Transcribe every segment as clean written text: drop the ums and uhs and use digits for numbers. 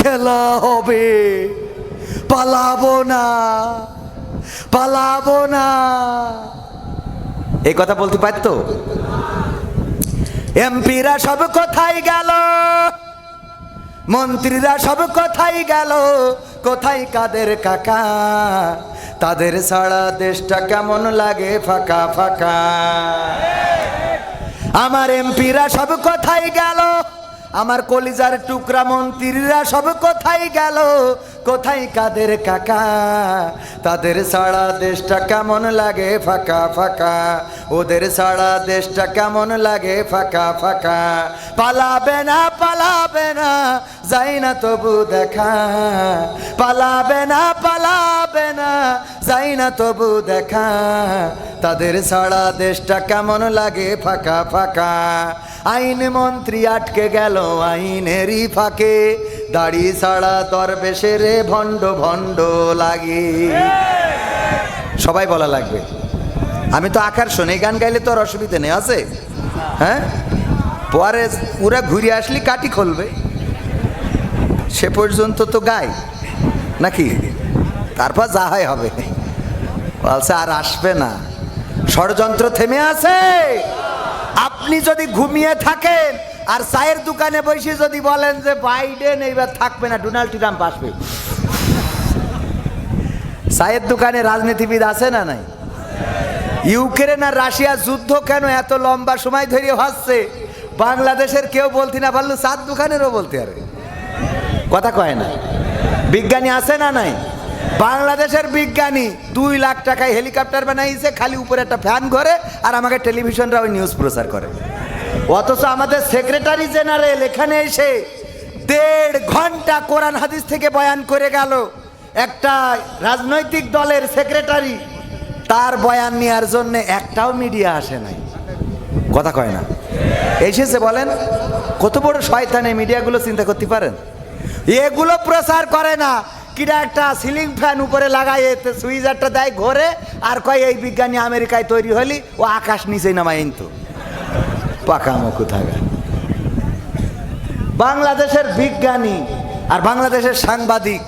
খেলা হবে, পালাবো না, পালাবো না। এই কথা বলতে পারতো? এমপিরা সব কোথায় গেল, মন্ত্রীরা সব কোথায় গেল, কোথায় কাদের কাকা? তাদের ছাড়া দেশটা কেমন লাগে ফাঁকা ফাঁকা। আমার এমপিরা সব কোথায় গেল, আমার কলিজার টুকরা মন্ত্রীরা সব কোথায় গেল, কোথায় কাদের কাকা? তাদের ছাড়া দেশটা কেমন লাগে ফাঁকা ফাঁকা, ওদের ছাড়া দেশটা কেমন লাগে ফাঁকা ফাঁকা। পালাবে না, পালাবে না, যাই না তবু দেখা, পালাবে না, পালাবে না, যাই না তবু দেখা। তাদের ছাড়া দেশটা কেমন লাগে ফাঁকা ফাঁকা। আইন মন্ত্রী আটকে গেল আইনেরই ফাঁকে, দাড়ি ছাড়া দরবেশের ভণ্ড ভণ্ড লাগে। সবাই বলা লাগবে। আমি তো আকার শুনে গান গাইলে তো আর অসুবিধা নেই, আছে? হ্যাঁ, পরে পুরা ঘুরে আসলি কাটি খুলবে, সে পর্যন্ত তো গাই নাকি? তারপর যা হয় হবে। বলছে আর আসবে না, ষড়যন্ত্র থেমে আছে। আপনি যদি ঘুমিয়ে থাকেন আর চায়ের দোকানে বসে যদি বলেন যে বাইডেন এইবার থাকবে না, ডোনাল্ড ট্রাম্প আসবে, চায়ের দোকানে রাজনীতিবিদ আছে না নাই? ইউক্রেন আর রাশিয়া যুদ্ধ কেন এত লম্বা সময় ধরে হচ্ছে, বাংলাদেশের কেউ বলতে না পারলো, চার দোকানেরও বলতে আরে কথা কয় না। বিজ্ঞানী আছে না নাই? বাংলাদেশের বিজ্ঞানী 2 লাখ টাকায় হেলিকপ্টার বানাইছে, খালি উপরে একটা ফ্যান ঘরে, আর আমাকে টেলিভিশনরা ওই নিউজ প্রচার করে। অথচ আমাদের সেক্রেটারি জেনারেল এখানে এসে 1.5 ঘন্টা কোরআন হাদিস থেকে বয়ান করে গেল। একটা রাজনৈতিক দলের সেক্রেটারি, তার বয়ান নেওয়ার জন্য একটাও মিডিয়া আসে নাই, কথা কয় না। এসেছে বলেন, কত বড় শয়তান এই মিডিয়াগুলো, চিন্তা করতে পারেন? এগুলো প্রচার করে না, কিরা একটা সিলিং ফ্যান উপরে লাগাই সুইজারটা দেয় ঘরে, আর কয় এই বিজ্ঞানী আমেরিকায় তৈরি হলি, ও আকাশ নিচেই নামাই তো পাকা মুখু থাকে। বাংলাদেশের বিজ্ঞানী আর বাংলাদেশের সাংবাদিক,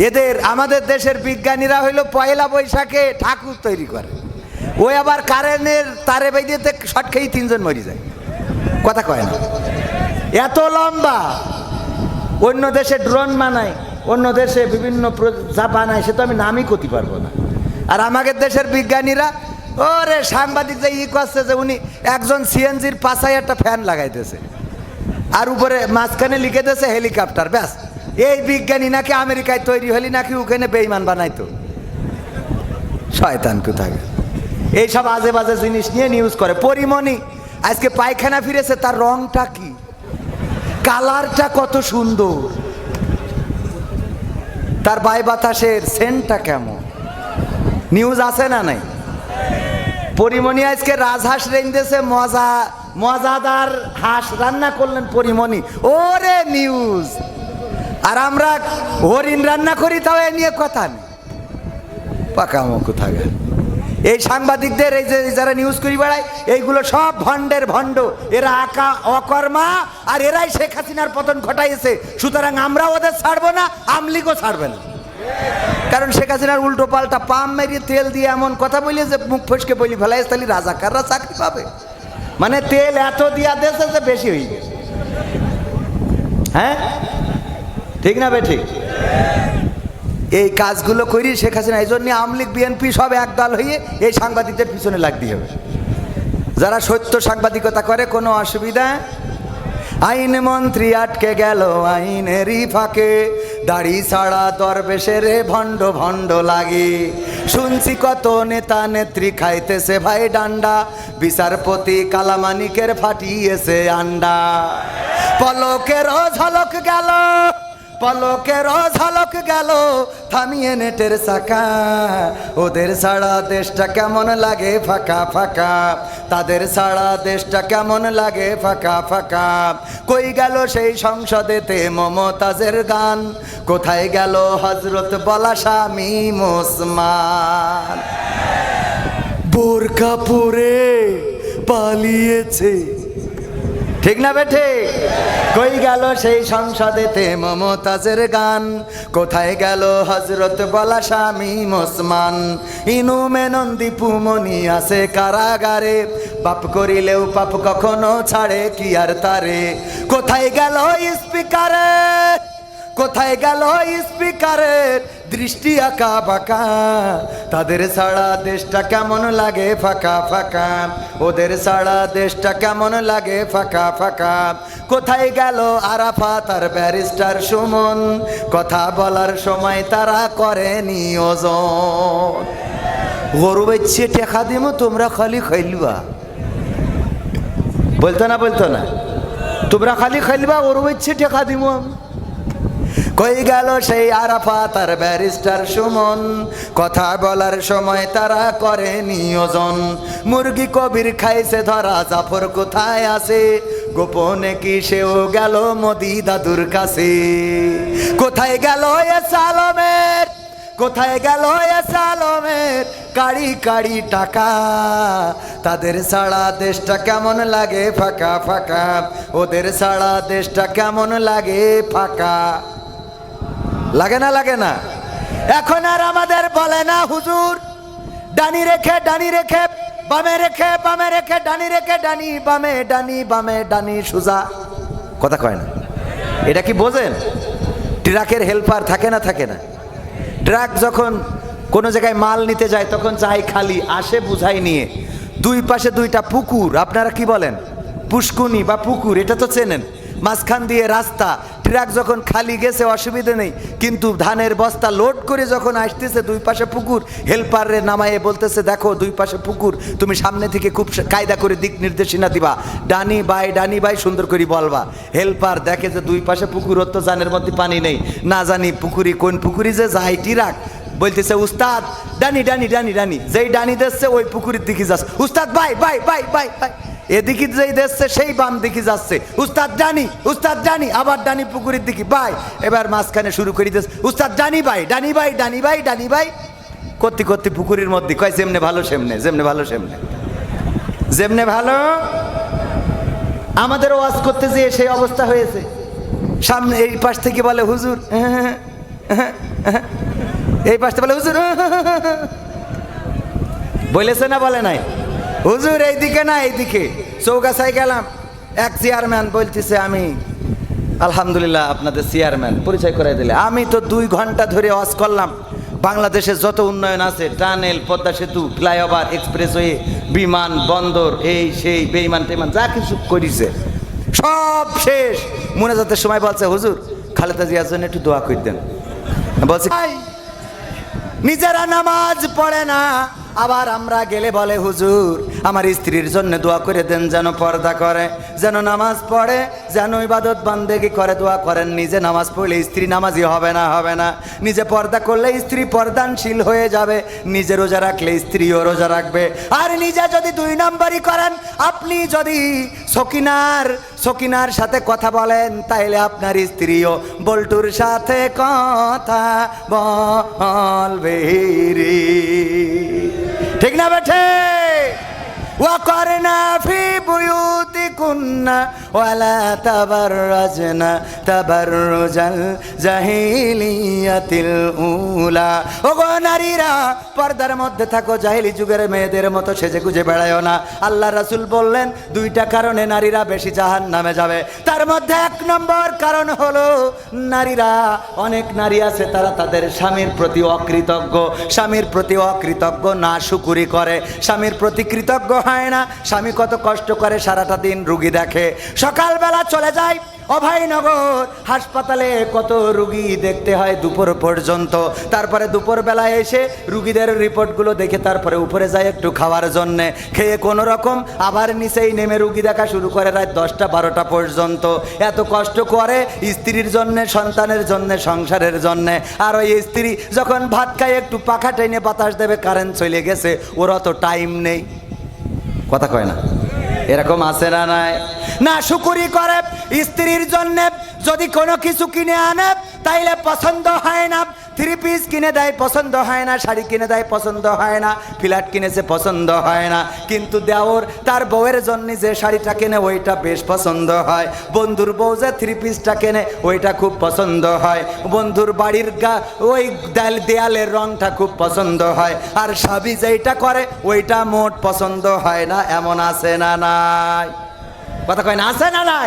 এদের আমাদের দেশের বিজ্ঞানীরা হইল পয়লা বৈশাখে ঠাকুর তৈরি করে, ওই আবার কারেন্টের তারে বেঁধে শর্ট খেয়ে 3 জন মরে যায়, কথা কয় না। এত লম্বা। অন্য দেশে ড্রোন বানায়, অন্য দেশে বিভিন্ন যা বানায়, সে তো আমি নামই করতে পারবো না। আর আমাদের দেশের বিজ্ঞানীরা, ওরে সাংবাদিক যে করছে যে উনি একজন সিএনজির পাশায় একটা ফ্যান লাগাইতেছে, আর উপরে মাঝখানে লিখে দিয়েছে হেলিকপ্টার, ব্যাস। এই বিজ্ঞানী নাকি আমেরিকায় তৈরি হলি, নাকি ওখানে বেইমান বানাইতো। শয়তান কোথায়। এইসব আজে বাজে জিনিস নিয়ে নিউজ করে। পরিমণি আজকে পায়খানা ফিরেছে, তার রংটা কি, কালারটা কত সুন্দর, তার বাই বাতাসের সেন্টটা কেমন, নিউজ আছে না নাই? পরিমণি আজকে রাজহাঁস রেঁধেছে, মজাদার হাঁস রান্না করলেন পরিমণি, ওরে নিউজ। আর আমরা হরিণ রান্না করি, তাও এ নিয়ে কথা নেই, পাকা মুখ থাকে। এই সাংবাদিকদের, এই যে যারা নিউজ করি বেড়ায়, এইগুলো সব ভণ্ডের ভণ্ড, এরা অকর্মা, আর এরাই শেখ হাসিনার পতন ঘটাইছে। সুতরাং আমরা ওদের ছাড়বো না, আমলিগও ছাড়বে না। কারণ শেখ হাসিনার উল্টো পাল্টা পাম মেরিয়ে তেল দিয়ে এমন কথা বলি যে মুখ ফসকে বলি ফেলাই, তাহলে রাজাকাররা চাকরি পাবে। মানে তেল এত দিয়া দেশে যে বেশি হয়ে গেছে। হ্যাঁ, ঠিক না বে ঠিক? এই কাজগুলো করি শেখ হাসিনা, এই জন্য আমলিগ বিএনপি সব একদল হয়ে এই সাংবাদিকদের পিছনে লাগতে হবে। যারা সত্য সাংবাদিকতা করে কোনো অসুবিধা। আইন মন্ত্রী আটকে গেল আইনেরই ফাঁকে, দাড়ি ছাড়া দরবেশের ভণ্ড ভণ্ড লাগে। শুনছি কত নেতা নেত্রী খাইতেছে ভাই ডান্ডা, বিচারপতি কালামানিকের ফাটিয়েছে আন্ডা। পলকেরও ঝলক গেল, পলকেরও ঝলক গেল, থামিয়ে নেটের চাকা। ওদের ছাড়া দেশটা কেমন লাগে ফাঁকা ফাঁকা, তাদের ছাড়া দেশটা কেমন লাগে ফাঁকা ফাঁকা। কই গেল সেই সংসদেতে মমতাজের গান, কোথায় গেল হযরত বলা শামীম ওসমান। বোরকা পরে পালিয়েছে ঠিক না বেঠে? কই গেল সেই সংসদেতে মমতাজের গান, কোথায় গেল হজরত বলা স্বামী ওসমান, ইনু মেনন দীপু মনি আছে কারাগারে, পাপ করিলেও পাপ কখনো ছাড়ে কি আর তারে। কোথায় গেল স্পিকারে, কোথায় গেল স্পিকারের দৃষ্টি আঁকা বাঁকা, তাদের ছাড়া দেশটা কেমন লাগে ফাঁকা ফাঁকা, ওদের ছাড়া দেশটা কেমন লাগে ফাঁকা ফাঁকা। কোথায় গেল আরাফাত আর ব্যারিস্টার সুমন, কথা বলার সময় তারা করে নিয়োজন। গরু বেচছে টেকা দিমো তোমরা খালি খাইলবা, বলতো না বলতো না, তোমরা খালি খাইলবা গরু বেচছে টেকা দিমো। কই গেল সেই আরাফাত আর ব্যারিস্টার সুমন, কথা বলার সময় তারা করে নিয়োজন। মুরগি কবির খাইছে ধরা, জাফর কোথায় আছে, গোপনে কি সেও গেল মোদি দাদুর কাছে। কোথায় গেল এ সালমের, কোথায় গেল এ সালমের কাড়ি কাড়ি টাকা, তাদের ছাড়া দেশটা কেমন লাগে ফাঁকা ফাঁকা, ওদের ছাড়া দেশটা কেমন লাগে ফাঁকা। লাগে না লাগে না? এখন আর আমাদের বলে না হুজুর ডানি রেখে ডানি রেখে বামে রেখে, বামে রেখে ডানি রেখে, ডানি বামে, ডানি বামে, ডানি সোজা, কথা কয় না। এটা কি বোঝেন? ট্রাকের হেল্পার থাকে না থাকে না? ট্রাক যখন কোনো জায়গায় মাল নিতে যায় তখন চাই খালি, আসে বুঝাই নিয়ে, দুই পাশে দুইটা পুকুর, আপনারা কি বলেন পুষ্কুনি বা পুকুর, এটা তো চেনেন, মাঝখান দিয়ে রাস্তা। ট্রাক যখন খালি গেছে অসুবিধে নেই, কিন্তু ধানের বস্তা লোড করে যখন আসতেছে দুই পাশে পুকুর, হেল্পারে নামায়ে বলতেছে দেখো দুই পাশে পুকুর, তুমি সামনে থেকে খুব কায়দা করে দিক নির্দেশনা দিবা, ডানি বাই সুন্দর করে বলবা। হেল্পার দেখে যে দুই পাশে পুকুর, তো জানের মধ্যে পানি নেই, না জানি পুকুরি কোন পুকুরি যে যাই, ট্রাক বলতেছে উস্তাদ ডানি ডানি ডানি ডানি, যেই ডানি দিচ্ছে ওই পুকুরের দিকে যাচ্ছে, উস্তাদ bye bye bye bye bye, এদিকে যেই দেখছে সেই বাম দিকে যাচ্ছে, উস্তাদ ডানি, আবার ডানি পুকুরের দিকে বাই, এবার মাঝখানে শুরু করে দিচ্ছে উস্তাদ ডানি বাই ডানি বাই ডানি বাই ডানি বাই, করতে করতে পুকুরের মধ্যে কয় যেমনে ভালো সেমনে, যেমনে ভালো সেমনে, যেমনে ভালো। আমাদের ওয়াজ করতে যেয়ে সেই অবস্থা হয়েছে। সামনে এই পাশ থেকে বলে হুজুর, এই পাশটা বলে হুজুর, বলেছে না বলে নাই? হুজুর এইদিকে না এইদিকে। চৌগাছায় গেলাম, এক চেয়ারম্যান বলতেছে আমি আলহামদুলিল্লাহ আপনাদের চেয়ারম্যান, পরিচয় করাই দিলে। আমি তো 2 ঘন্টা ধরে ওয়াজ করলাম বাংলাদেশের যত উন্নয়ন আছে, টানেল, পদ্মা সেতু, ফ্লাইওভার, এক্সপ্রেসওয়ে, বিমান বন্দর, এই সেই বেইমান টেমান যা কিছু করেছে সব শেষ। মোনাজাতের সময় বলছে হুজুর খালেদা জিয়ার জন্য একটু দোয়া করে দেন। বলছে নিজেরা নামাজ পড়ে না, আবার আমরা গেলে বলে হুজুর আমার স্ত্রীর জন্য দোয়া করে দেন, যেন পর্দা করে, যেন নামাজ পড়ে, যেন ইবাদত বান্দেগি করে, দোয়া করেন। নিজে নামাজ পড়লে স্ত্রী নামাজি হবে না, হবে না। নিজে পর্দা করলে স্ত্রী পর্দানশীল হয়ে যাবে, নিজে রোজা রাখলে স্ত্রীও রোজা রাখবে। আর নিজে যদি 2 নম্বরই করেন, আপনি যদি সকিনার সাথে কথা বলেন, তাইলে আপনার স্ত্রীও বল্টুর সাথে কথা বলবে রে। ঠিক না বেঠে? ওয়াকরনা ফি বুয়ুতিকুন্না ওয়ালা তাবাররাজনা তাবাররুজাল জাহিলিয়াতিল উলা। ওগো নারীরা পর্দার মধ্যে থাকো, জাহিলি যুগের মেয়েদের মতো সেজে গুজে বেড়ায়ও না। আল্লাহ রাসূল বললেন 2টা কারণে নারীরা বেশি জাহান্নামে যাবে। তার মধ্যে 1 নম্বর কারণ হলো নারীরা, অনেক নারী আছে তারা তাদের স্বামীর প্রতি অকৃতজ্ঞ, স্বামীর প্রতি অকৃতজ্ঞ, না শুকুরি করে, স্বামীর প্রতি কৃতজ্ঞ হয় না। স্বামী কত কষ্ট করে সারাটা দিন রুগী দেখে, সকালবেলা চলে যায় অভয়নগর হাসপাতালে, কত রুগী দেখতে হয় দুপুর পর্যন্ত, তারপরে দুপুরবেলা এসে রুগীদের রিপোর্টগুলো দেখে তারপরে উপরে যায় একটু খাওয়ার জন্যে, খেয়ে কোনো রকম আবার নিচেই নেমে রুগী দেখা শুরু করে রাত 10টা-12টা পর্যন্ত। এত কষ্ট করে স্ত্রীর জন্যে, সন্তানের জন্যে, সংসারের জন্যে। আর ওই স্ত্রী যখন ভাত খায় একটু পাখা টেনে বাতাস দেবে, কারেন্ট চলে গেছে, ওর অত টাইম নেই, কথা কয় না? এরকম আছে না নাই? না শুকুরি করে স্ত্রীর জন্য যদি কোনো কিছু কিনে আনে তাইলে পছন্দ হয় না, থ্রি পিস কিনে দেয় পছন্দ হয় না, শাড়ি কিনে দেয় পছন্দ হয় না, ফ্ল্যাট কিনেছে পছন্দ হয় না, কিন্তু দেওর তার বউয়ের জন্য যে শাড়িটা কেনে ওইটা বেশ পছন্দ হয়। বন্ধুর বউ যে থ্রি পিসটা কেনে ওইটা খুব পছন্দ হয়। বন্ধুর বাড়ির ওই দেয়ালের রংটা খুব পছন্দ হয়। আর স্বামী যেইটা করে ওইটা মোট পছন্দ হয় না। এমন আছে না নাই? কথা কয় না, আছে না নাই?